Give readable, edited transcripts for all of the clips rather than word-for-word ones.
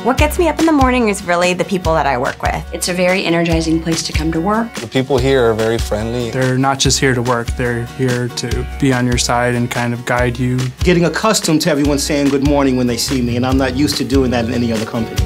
What gets me up in the morning is really the people that I work with. It's a very energizing place to come to work. The people here are very friendly. They're not just here to work, they're here to be on your side and kind of guide you. Getting accustomed to everyone saying good morning when they see me, and I'm not used to doing that in any other company.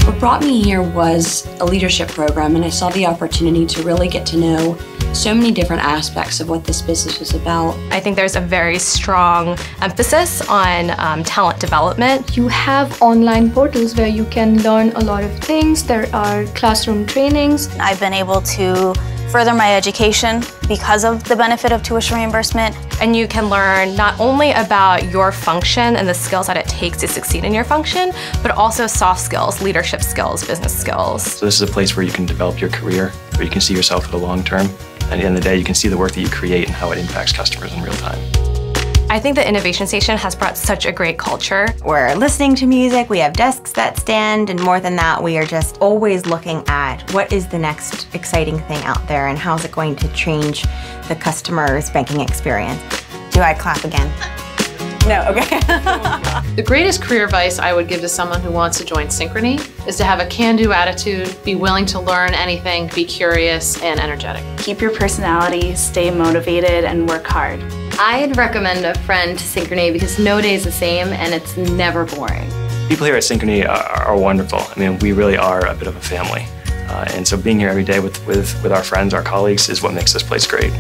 What brought me here was a leadership program, and I saw the opportunity to really get to know so many different aspects of what this business was about. I think there's a very strong emphasis on talent development. You have online portals where you can learn a lot of things. There are classroom trainings. I've been able to further my education because of the benefit of tuition reimbursement. And you can learn not only about your function and the skills that it takes to succeed in your function, but also soft skills, leadership skills, business skills. So this is a place where you can develop your career, where you can see yourself for the long term. And at the end of the day, you can see the work that you create and how it impacts customers in real time. I think the Innovation Station has brought such a great culture. We're listening to music, we have desks that stand, and more than that, we are just always looking at what is the next exciting thing out there and how's it going to change the customer's banking experience. Do I clap again? No, okay. The greatest career advice I would give to someone who wants to join Synchrony is to have a can-do attitude, be willing to learn anything, be curious and energetic. Keep your personality, stay motivated, and work hard. I'd recommend a friend to Synchrony because no day is the same and it's never boring. People here at Synchrony are wonderful. I mean, we really are a bit of a family. And so being here every day with our friends, our colleagues, is what makes this place great.